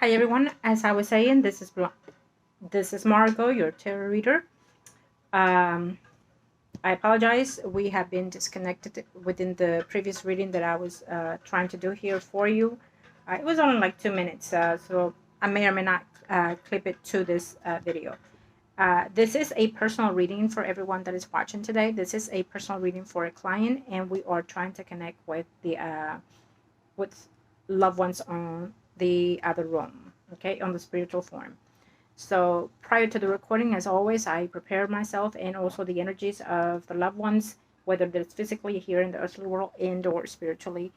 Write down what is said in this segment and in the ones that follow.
Hi everyone. As I was saying, this is Margot, your tarot reader. Um, I apologize. We have been disconnected within the previous reading that I was trying to do here for you. It was only like 2 minutes, so I may or may not clip it to this video. This is a personal reading for everyone that is watching today. This is a personal reading for a client, and we are trying to connect with the with loved ones on the other room, okay, on the spiritual form. So prior to the recording, as always, I prepare myself and also the energies of the loved ones, whether it's physically here in the earthly world and or spiritually.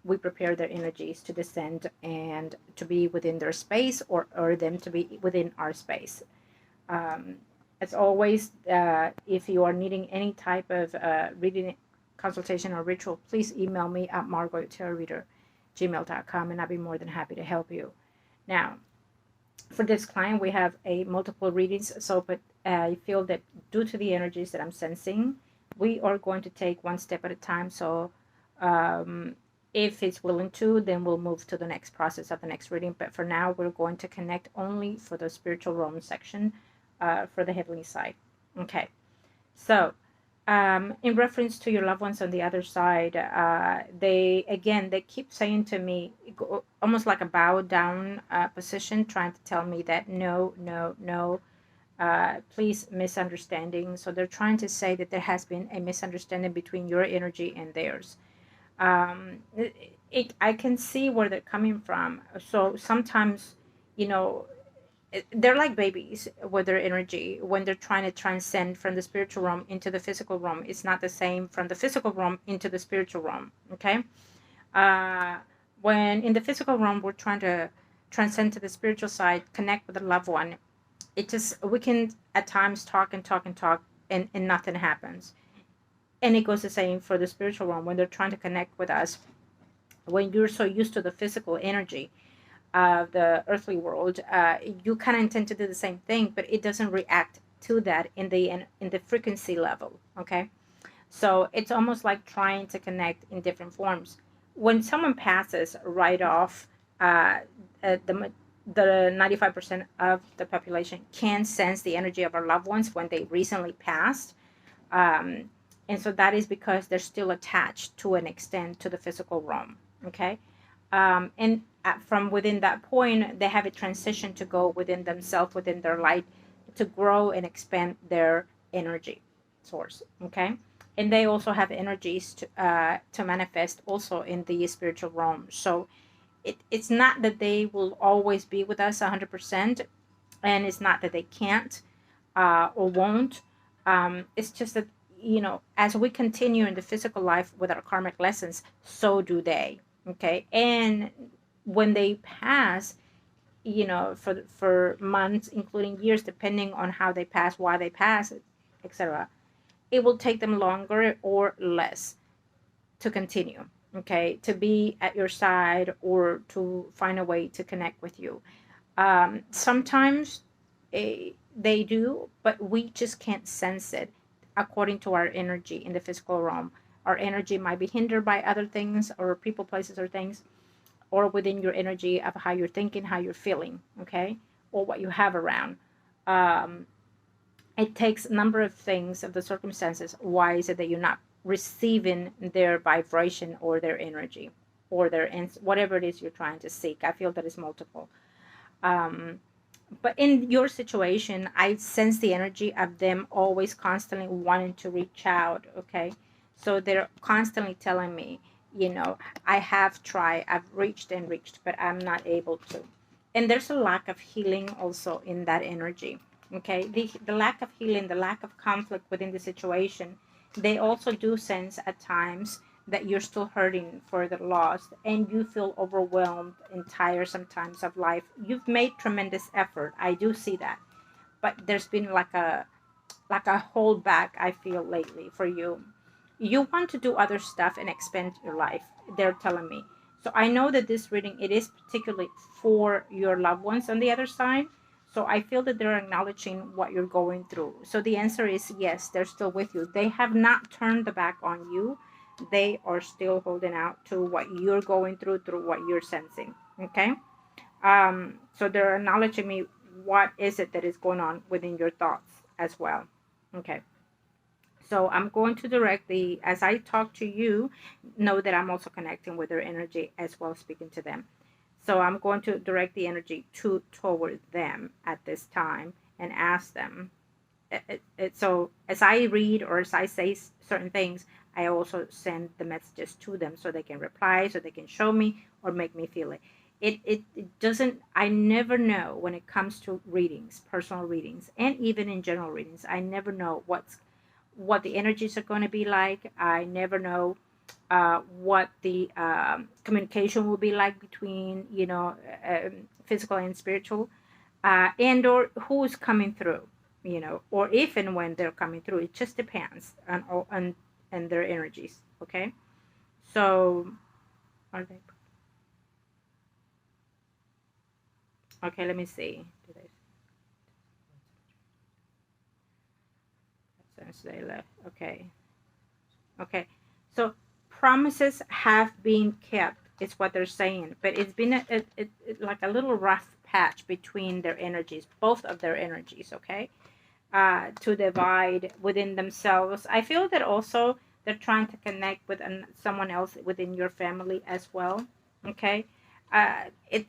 We prepare their energies to descend and to be within their space, or them to be within our space. Um, as always, if you are needing any type of reading, consultation, or ritual, please email me at margourtarotreader@gmail.com, and I'll be more than happy to help you. Now, for this client, we have a multiple readings. So, but I feel that due to the energies that I'm sensing, we are going to take one step at a time. So, um, if it's willing to, then we'll move to the next process of the next reading. But for now, we're going to connect only for the spiritual realm section, for the heavenly side. Okay. So, in reference to your loved ones on the other side, they keep saying to me, almost like a bow down position, trying to tell me that no, no, no, please, misunderstanding. So they're trying to say that there has been a misunderstanding between your energy and theirs. I can see where they're coming from. So sometimes, you know, they're like babies with their energy when they're trying to transcend from the spiritual realm into the physical realm. It's not the same from the physical realm into the spiritual realm. Okay. uh, when in the physical realm we're trying to transcend to the spiritual side, connect with a loved one, it just, we can at times talk and talk and talk, and nothing happens. And it goes the same for the spiritual realm when they're trying to connect with us. When you're so used to the physical energy of the earthly world, you kind of intend to do the same thing, but it doesn't react to that in the frequency level. Okay, so it's almost like trying to connect in different forms. When someone passes right off, uh, the 95% of the population can sense the energy of our loved ones when they recently passed. um, and so that is because they're still attached to an extent to the physical realm. Okay. And from within that point, they have a transition to go within themselves, within their light, to grow and expand their energy source. Okay. And they also have energies to manifest also in the spiritual realm. So it's not that they will always be with us 100%, and it's not that they can't or won't. It's just that, as we continue in the physical life with our karmic lessons, so do they. Okay. And when they pass, for months, including years, depending on how they pass, why they pass, etc., it will take them longer or less to continue, okay, to be at your side or to find a way to connect with you. Sometimes they do, but we just can't sense it according to our energy in the physical realm. Our energy might be hindered by other things, or people, places, or things, or within your energy of how you're thinking, how you're feeling, okay, or what you have around. Um, it takes a number of things, of the circumstances. Why is it that you're not receiving their vibration or their energy or their whatever it is you're trying to seek? I feel that is multiple. Um, but in your situation, I sense the energy of them always constantly wanting to reach out. Okay. So they're constantly telling me, I have tried, I've reached and reached, but I'm not able to. And there's a lack of healing also in that energy. Okay. The lack of healing, the lack of conflict within the situation, they also do sense at times that you're still hurting for the loss, and you feel overwhelmed and tired sometimes of life. You've made tremendous effort, I do see that, but there's been like a hold back, I feel, lately for you. You want to do other stuff and expand your life, they're telling me. So I know that this reading, it is particularly for your loved ones on the other side. So I feel that they're acknowledging what you're going through. So the answer is yes, they're still with you. They have not turned the back on you. They are still holding out to what you're going through what you're sensing. Okay. So they're acknowledging me what is it that is going on within your thoughts as well. Okay. So I'm going to directly, as I talk to you, know that I'm also connecting with their energy as well, speaking to them. So I'm going to direct the energy toward them at this time and ask them. So as I read or as I say certain things, I also send the messages to them so they can reply, so they can show me or make me feel it. It doesn't, I never know when it comes to readings, personal readings, and even in general readings, I never know what the energies are going to be like. I never know what the communication will be like between, physical and spiritual, and or who's coming through, or if and when they're coming through. It just depends on and their energies. Okay, so are they okay? Let me see. Since they left, okay. Okay, so promises have been kept, is what they're saying, but it's been like a little rough patch between their energies, both of their energies, okay, to divide within themselves. I feel that also they're trying to connect with someone else within your family as well, okay.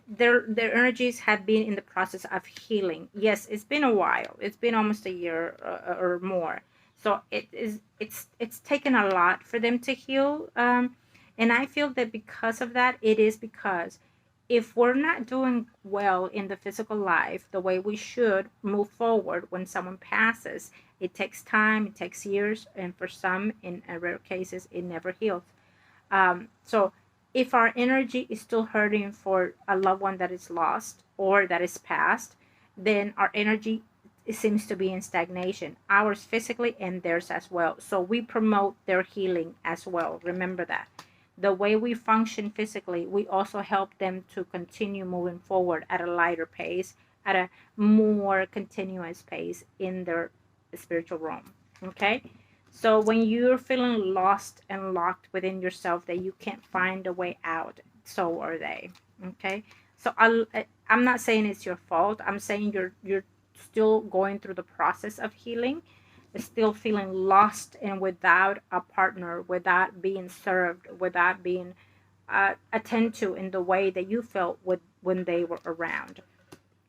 Their energies have been in the process of healing. Yes, it's been a while. It's been almost a year or more, so it's taken a lot for them to heal. And I feel that because of that, it is because if we're not doing well in the physical life the way we should move forward when someone passes, it takes time, it takes years, and for some, in rare cases, it never heals. So if our energy is still hurting for a loved one that is lost or that is past, then our energy seems to be in stagnation, ours physically and theirs as well. So we promote their healing as well. Remember that. The way we function physically, we also help them to continue moving forward at a lighter pace, at a more continuous pace in their spiritual realm. Okay? So when you're feeling lost and locked within yourself that you can't find a way out, so are they. Okay? So I'm not saying it's your fault. I'm saying you're still going through the process of healing, still feeling lost and without a partner, without being served, without being attended to in the way that you felt when they were around.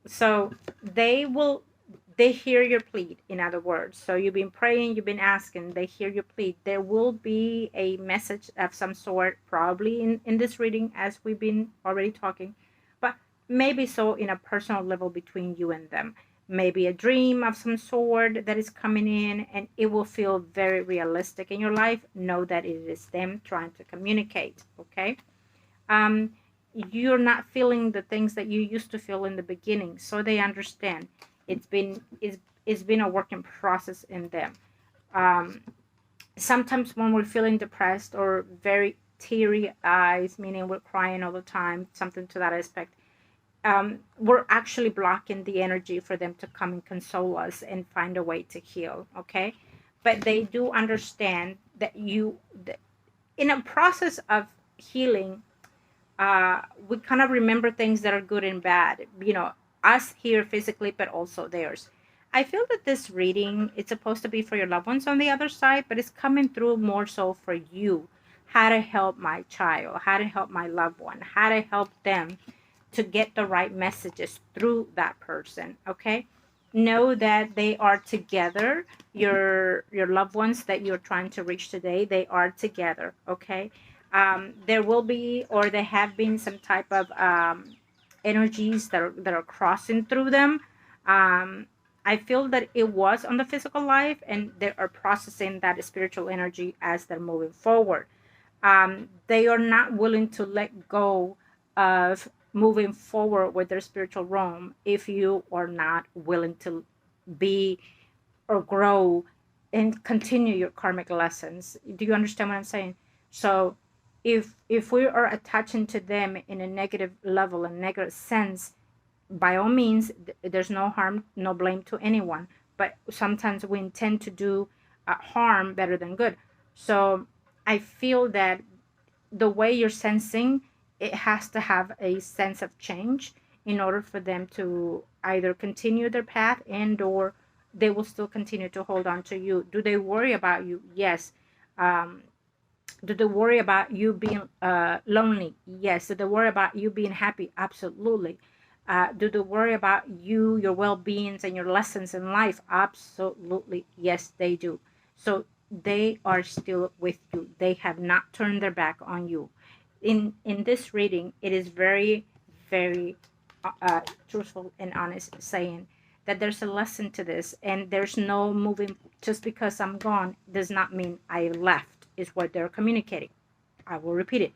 So they hear your plead, in other words. So you've been praying, you've been asking, they hear your plead. There will be a message of some sort, probably in this reading, as we've been already talking, but maybe so in a personal level between you and them. Maybe a dream of some sort that is coming in, and it will feel very realistic in your life. Know that it is them trying to communicate. Okay. um you're not feeling the things that you used to feel in the beginning, so they understand. It's been a work in process in them. um Sometimes when we're feeling depressed or very teary eyes, meaning we're crying all the time, something to that aspect, we're actually blocking the energy for them to come and console us and find a way to heal. Okay, but they do understand that in a process of healing, we kind of remember things that are good and bad, us here physically, but also theirs. I feel that this reading, it's supposed to be for your loved ones on the other side, but it's coming through more so for you. How to help my child, how to help my loved one, how to help them to get the right messages through that person. Okay, know that they are together. Your loved ones that you're trying to reach today, they are together. Okay. There will be, or there have been, some type of energies that are crossing through them. I feel that it was on the physical life, and they are processing that spiritual energy as they're moving forward. They are not willing to let go of moving forward with their spiritual realm if you are not willing to be or grow and continue your karmic lessons. Do you understand what I'm saying? So if we are attaching to them in a negative level, a negative sense, by all means, there's no harm, no blame to anyone, but sometimes we intend to do harm better than good. So I feel that the way you're sensing, it has to have a sense of change. in order for them to either continue their path and or they will still continue to hold on to you. Do they worry about you? Yes. um, do they worry about you being lonely? Yes. Do they worry about you being happy? Absolutely. Do they worry about you, your well-beings, and your lessons in life? Absolutely. Yes, they do. So they are still with you. They have not turned their back on you. In this reading, it is very, very truthful and honest, saying that there's a lesson to this, and there's no moving. Just because I'm gone does not mean I left, is what they're communicating. I will repeat it.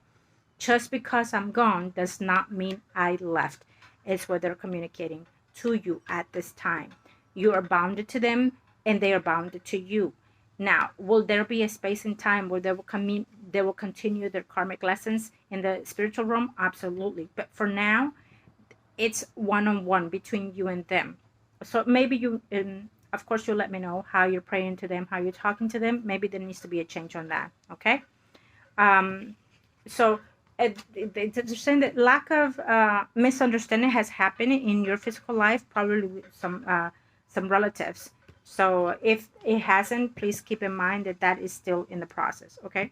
Just because I'm gone does not mean I left, is what they're communicating to you at this time. You are bounded to them and they are bounded to you. Now, will there be a space and time where they will continue their karmic lessons in the spiritual realm? Absolutely. But for now, it's one-on-one between you and them. So maybe you, of course, you'll let me know how you're praying to them, how you're talking to them. Maybe there needs to be a change on that. Okay. So they're saying that lack of misunderstanding has happened in your physical life, probably with some relatives. So if it hasn't, please keep in mind that that is still in the process. Okay.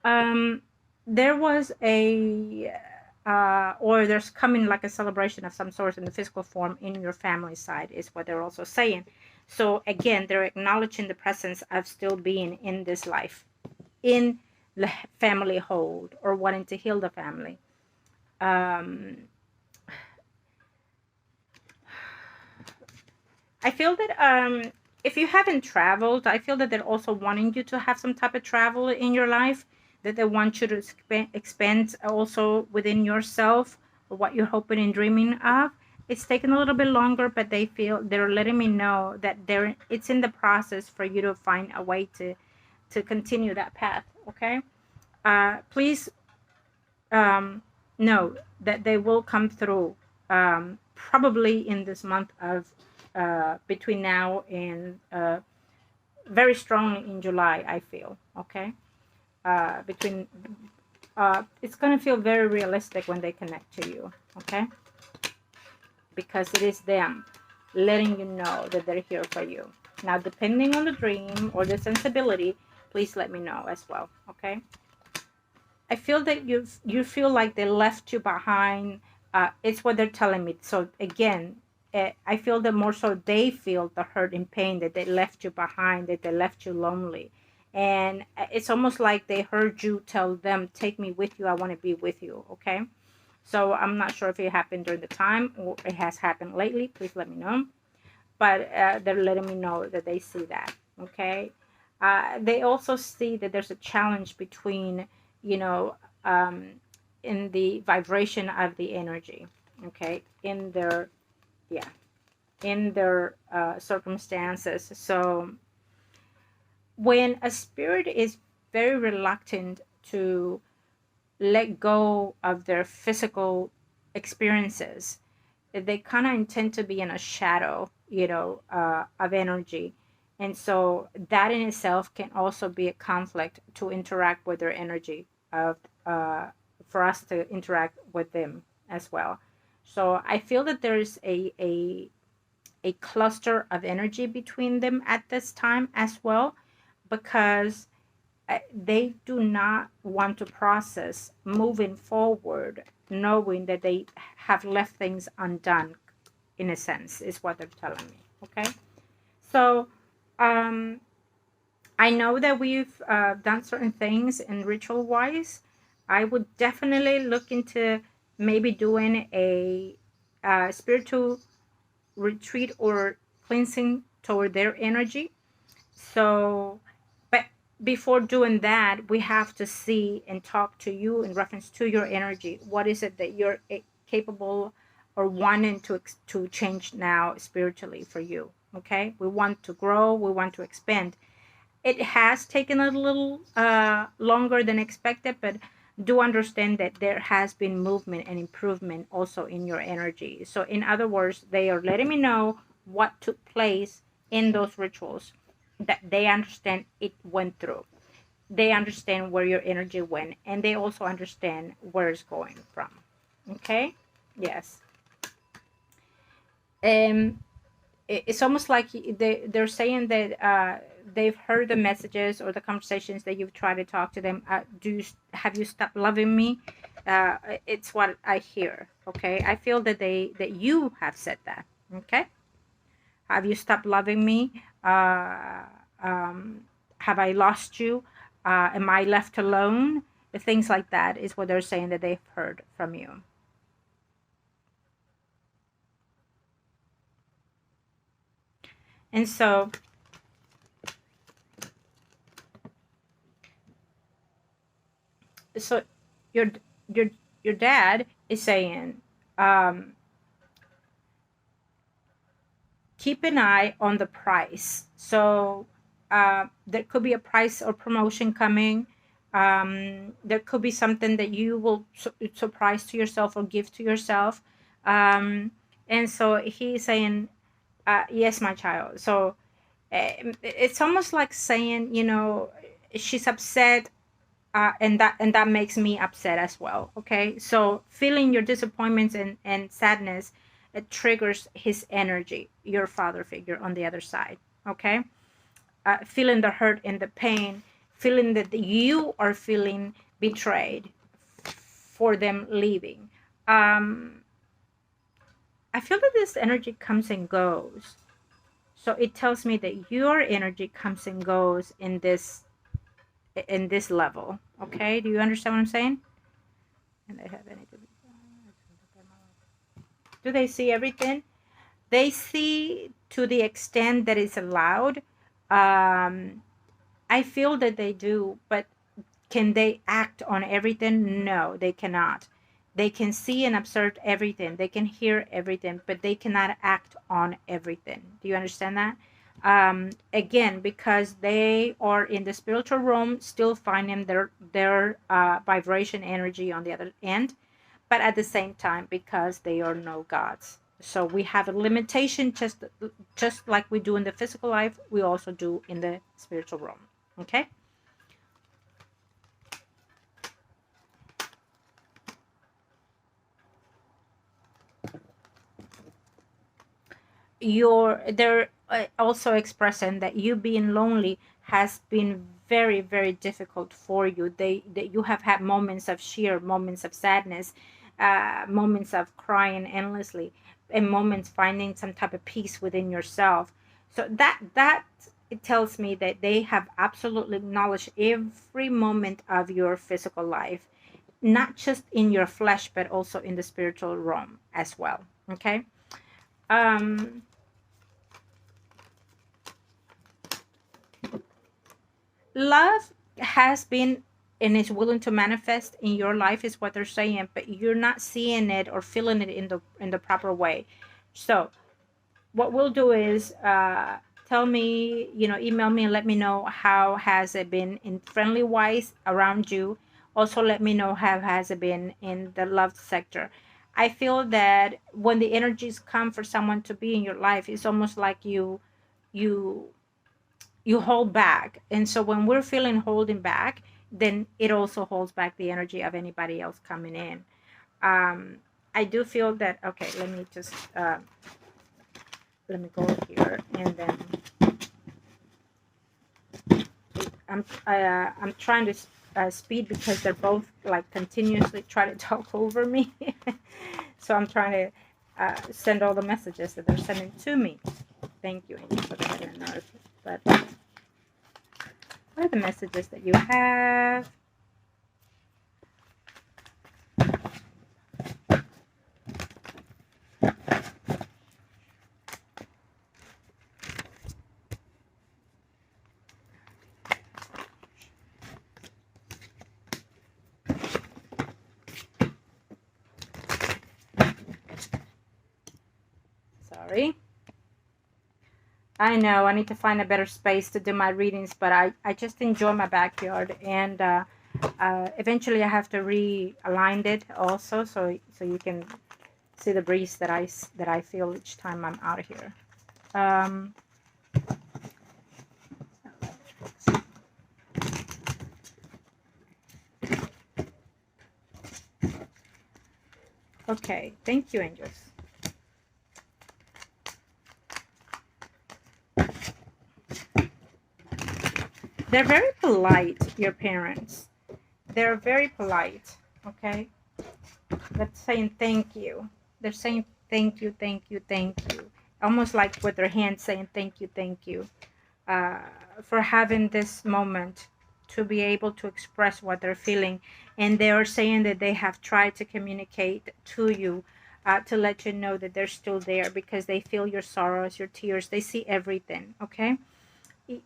um, there was a or there's coming like a celebration of some sort in the physical form in your family side, is what they're also saying. So again, they're acknowledging the presence of still being in this life, in the family hold, or wanting to heal the family. um, I feel that if you haven't traveled, I feel that they're also wanting you to have some type of travel in your life, that they want you to expand also within yourself what you're hoping and dreaming of. It's taken a little bit longer, but they're letting me know that it's in the process for you to find a way to continue that path. Okay. Please know that they will come through, probably in this month of between now and very strongly in July, I feel. Okay. Between it's going to feel very realistic when they connect to you. Okay. Because it is them letting you know that they're here for you. Now, depending on the dream or the sensibility, please let me know as well. Okay. I feel that you feel like they left you behind. It's what they're telling me. So again, I feel that more so they feel the hurt and pain that they left you behind, that they left you lonely. And it's almost like they heard you tell them, take me with you. I want to be with you. Okay. So I'm not sure if it happened during the time or it has happened lately. Please let me know. But they're letting me know that they see that. Okay. They also see that there's a challenge between, you know, in the vibration of the energy. Okay. Yeah, in their circumstances. So when a spirit is very reluctant to let go of their physical experiences, they kind of intend to be in a shadow, of energy. And so that in itself can also be a conflict to interact with their energy, of for us to interact with them as well. So I feel that there's a cluster of energy between them at this time as well, because they do not want to process moving forward, knowing that they have left things undone, in a sense, is what they're telling me. Okay. So I know that we've done certain things in ritual wise. I would definitely look into maybe doing a spiritual retreat or cleansing toward their energy. So, but before doing that, we have to see and talk to you in reference to your energy. What is it that you're capable or wanting to change now spiritually for you? Okay, we want to grow, we want to expand. It has taken a little longer than expected, but do understand that there has been movement and improvement also in your energy. So in other words, they are letting me know what took place in those rituals, that they understand it went through. They understand where your energy went, and they also understand where it's going from. Okay. Yes. Um, it's almost like they're saying that they've heard the messages or the conversations that you've tried to talk to them. Have you stopped loving me? It's what I hear. Okay, I feel that you have said that. Okay, have you stopped loving me? Um, have I lost you? Am I left alone? Things like that is what they're saying that they've heard from you. And so your your your dad is saying, um, keep an eye on the price. So there could be a price or promotion coming. There could be something that you will surprise to yourself or give to yourself. And so he's saying, yes, my child. So it's almost like saying, she's upset, and that makes me upset as well. Okay, so feeling your disappointments and sadness, it triggers his energy, your father figure on the other side. Okay, feeling the hurt and the pain, feeling that you are feeling betrayed for them leaving. um I feel that this energy comes and goes, so it tells me that your energy comes and goes in this level. Okay, do you understand what I'm saying? And they have any, do they see everything? They see to the extent that is allowed. I feel that they do, but can they act on everything? No, they cannot. They can see and observe everything, they can hear everything, but they cannot act on everything. Do you understand that? Again, because they are in the spiritual realm, still finding their vibration energy on the other end, but at the same time, because they are no gods. So we have a limitation, just like we do in the physical life, we also do in the spiritual realm. Okay. They're also expressing that you being lonely has been very, very difficult for you. That you have had moments of sheer moments of sadness, moments of crying endlessly, and moments finding some type of peace within yourself. So that it tells me that they have absolutely acknowledged every moment of your physical life, not just in your flesh but also in the spiritual realm as well. Okay. um Love has been and is willing to manifest in your life is what they're saying, but you're not seeing it or feeling it in the proper way. So what we'll do is, tell me, email me and let me know how has it been in friendly wise around you. Also let me know how has it been in the love sector. I feel that when the energies come for someone to be in your life, it's almost like you you hold back, and so when we're feeling holding back, then it also holds back the energy of anybody else coming in. I do feel that. Okay, let me go here, and then I'm trying to speed because they're both like continuously trying to talk over me. So I'm trying to send all the messages that they're sending to me. Thank you, Amy, for the head nerve. But what are the messages that you have? Sorry. I know I need to find a better space to do my readings, but I just enjoy my backyard, and eventually I have to realign it also, so you can see the breeze that I feel each time I'm out of here. Um, Okay, thank you, angels. They're very polite, your parents. They're very polite, okay? They're saying thank you. They're saying thank you, thank you, thank you. Almost like with their hands saying thank you, uh, for having this moment to be able to express what they're feeling. And they are saying that they have tried to communicate to you, to let you know that they're still there, because they feel your sorrows, your tears. They see everything, okay?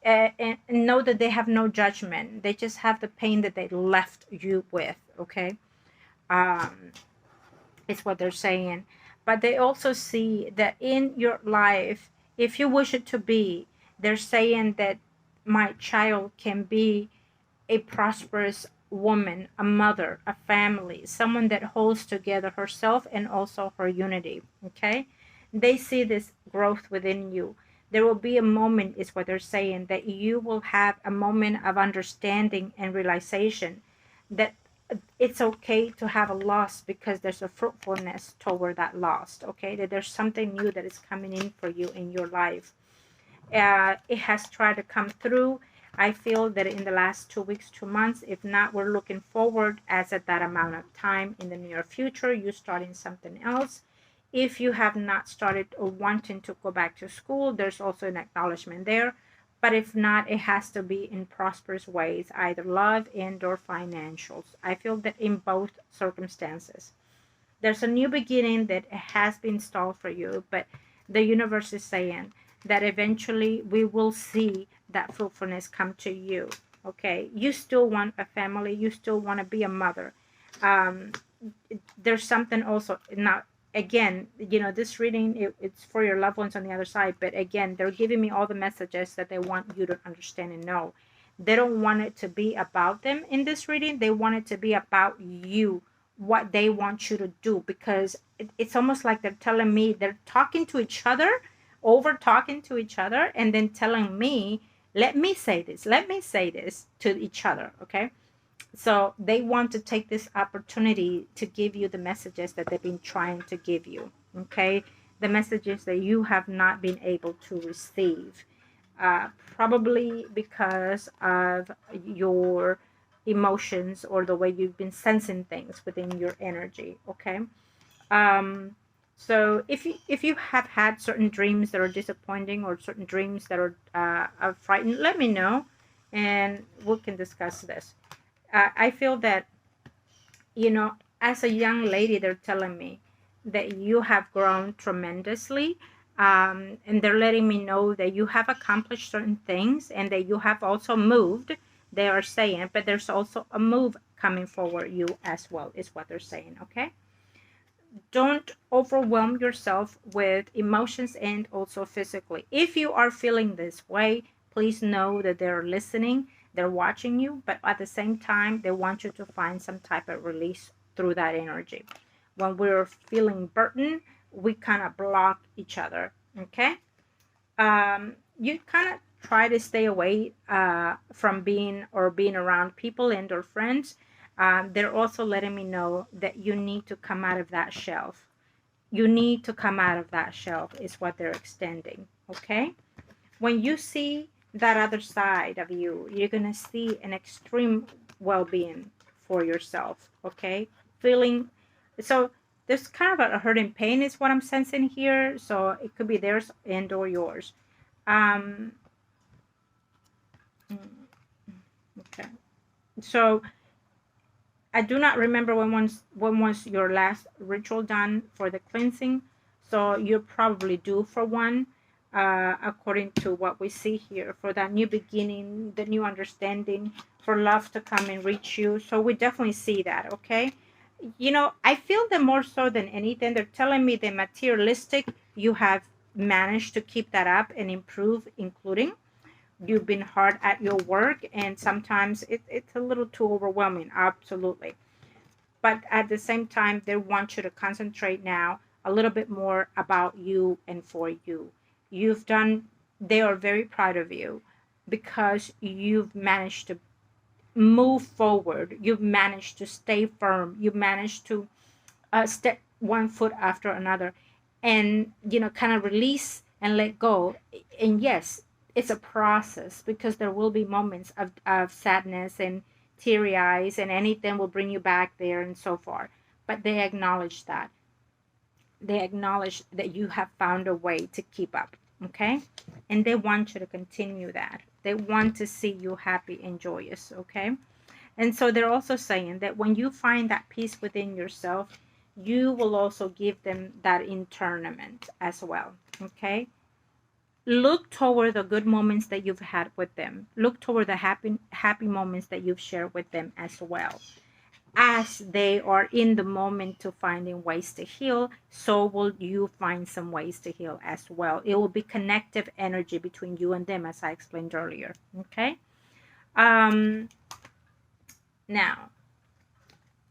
And know that they have no judgment. They just have the pain that they left you with, okay? Um, is what they're saying. But they also see that in your life, if you wish it to be, they're saying that my child can be a prosperous woman, a mother, a family, someone that holds together herself and also her unity. Okay? They see this growth within you. There will be a moment, is what they're saying, that you will have a moment of understanding and realization that it's okay to have a loss, because there's a fruitfulness toward that loss. Okay? That there's something new that is coming in for you in your life. It has tried to come through. I feel that in the last 2 weeks, 2 months, if not, we're looking forward as at that amount of time in the near future, you starting something else. If you have not started or wanting to go back to school, there's also an acknowledgement there. But if not, it has to be in prosperous ways, either love and or financials. I feel that in both circumstances, there's a new beginning that has been stalled for you, but the universe is saying that eventually we will see that fruitfulness come to you. Okay, you still want a family, you still want to be a mother. um, there's something also now, again, this reading, it's for your loved ones on the other side, but again, they're giving me all the messages that they want you to understand and know. They don't want it to be about them in this reading. They want it to be about you, what they want you to do, because it's almost like they're telling me, they're talking to each other, over talking to each other, and then telling me, let me say this to each other. Okay, so they want to take this opportunity to give you the messages that they've been trying to give you. Okay, the messages that you have not been able to receive, probably because of your emotions or the way you've been sensing things within your energy. Okay, um, so if you have had certain dreams that are disappointing, or certain dreams that are frightened, let me know, and we can discuss this. I feel that, as a young lady, they're telling me that you have grown tremendously. And they're letting me know that you have accomplished certain things, and that you have also moved, they are saying, but there's also a move coming forward you as well, is what they're saying. Okay, don't overwhelm yourself with emotions and also physically. If you are feeling this way, please know that they're listening, they're watching you, but at the same time, they want you to find some type of release through that energy. When we're feeling burdened, we kind of block each other. Okay, you kind of try to stay away from being around people and or friends. They're also letting me know that you need to come out of that shelf. You need to come out of that shelf, is what they're extending. Okay, when you see that other side of you, you're gonna see an extreme well-being for yourself. Okay, feeling so there's kind of a hurting pain, is what I'm sensing here. So it could be theirs and or yours. um mm, okay, so I do not remember when was your last ritual done for the cleansing. So you're probably due for one, according to what we see here, for that new beginning, the new understanding, for love to come and reach you. So we definitely see that. Okay, I feel that more so than anything, they're telling me the materialistic, you have managed to keep that up and improve, including you've been hard at your work, and sometimes it's a little too overwhelming, absolutely. But at the same time, they want you to concentrate now a little bit more about you and for you. You've done, they are very proud of you, because you've managed to move forward, you've managed to stay firm, you've managed to one foot after another, and kind of release and let go. And yes, it's a process, because there will be moments of sadness and teary eyes, and anything will bring you back there and so far. But they acknowledge that you have found a way to keep up. Okay, and they want you to continue that. They want to see you happy and joyous. Okay, and so they're also saying that when you find that peace within yourself, you will also give them that internment as well. Okay, look toward the good moments that you've had with them. Look toward the happy moments that you've shared with them as well. As they are in the moment to finding ways to heal, so will you find some ways to heal as well. It will be connective energy between you and them, as I explained earlier. Okay. um Now,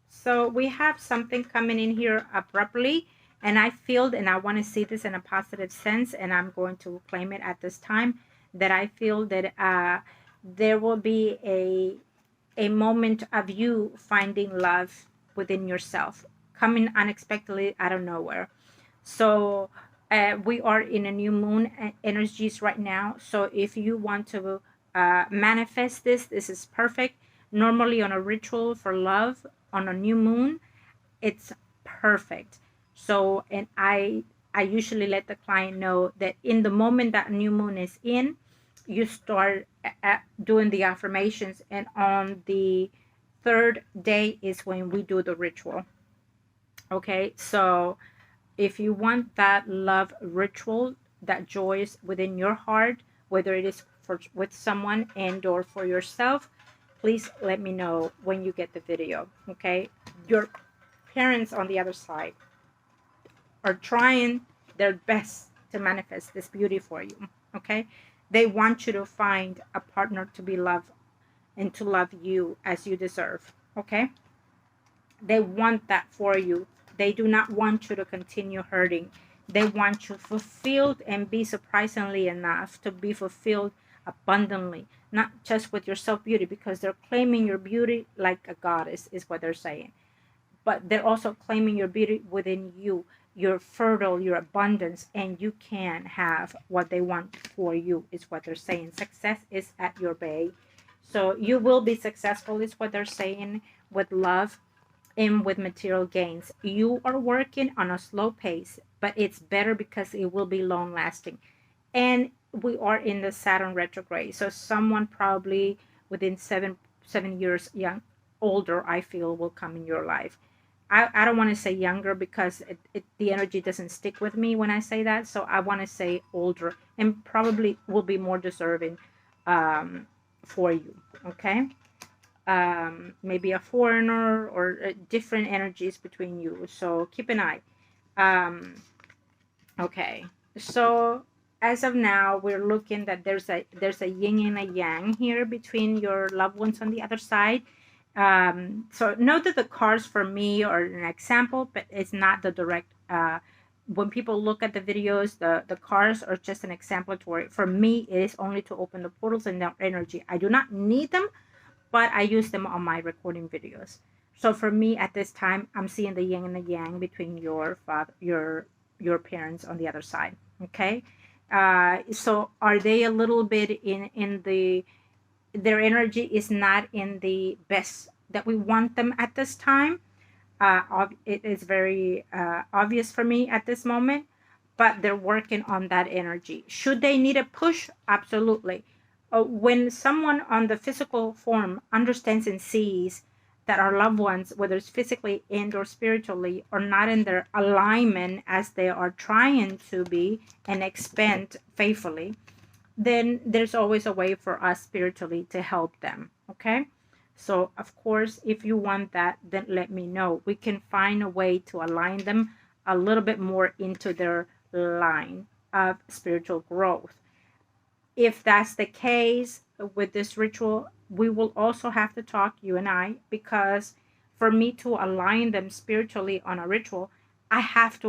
so we have something coming in here abruptly, and I feel, and I want to see this in a positive sense, and I'm going to claim it at this time, that I feel that there will be a moment of you finding love within yourself, coming unexpectedly out of nowhere. So we are in a new moon energies right now. So if you want to manifest this, this is perfect. Normally on a ritual for love on a new moon, it's perfect. So, and I usually let the client know that in the moment that new moon is in, you start doing the affirmations, and on the third day is when we do the ritual. Okay, so if you want that love ritual that joy is within your heart, whether it is for with someone and or for yourself, please let me know when you get the video. Okay, your parents on the other side are trying their best to manifest this beauty for you. Okay, they want you to find a partner to be loved and to love you as you deserve. Okay, they want that for you. They do not want you to continue hurting. They want you fulfilled and be surprisingly enough to be fulfilled abundantly, not just with your self beauty, because they're claiming your beauty like a goddess, is what they're saying. But they're also claiming your beauty within you, your fertile, your abundance, and you can have what they want for you, is what they're saying. Success is at your bay. So you will be successful, is what they're saying, with love and with material gains. You are working on a slow pace, but it's better because it will be long lasting. And we are in the Saturn retrograde, so someone probably within 7 years young older, I feel, will come in your life. I don't want to say younger, because the energy doesn't stick with me when I say that, so I want to say older, and probably will be more deserving for you. Okay, maybe a foreigner, or different energies between you, so keep an eye. um, okay, so as of now, we're looking that there's a yin and a yang here between your loved ones on the other side. So note that the cards for me are an example, but it's not the direct. When people look at the videos, the cards are just an exemplary. For me, it is only to open the portals and their energy. I do not need them, but I use them on my recording videos. So for me at this time, I'm seeing the yin and the yang between your father, your parents on the other side. Okay, so are they a little bit in the, their energy is not in the best that we want them at this time. It is very obvious for me at this moment, but they're working on that energy. Should they need a push? Absolutely. When someone on the physical form understands and sees that our loved ones, whether it's physically and or spiritually, are not in their alignment as they are trying to be and expand faithfully, then there's always a way for us spiritually to help them. Okay, so of course, if you want that, then let me know. We can find a way to align them a little bit more into their line of spiritual growth. If that's the case with this ritual, we will also have to talk, you and I, because for me to align them spiritually on a ritual, I have to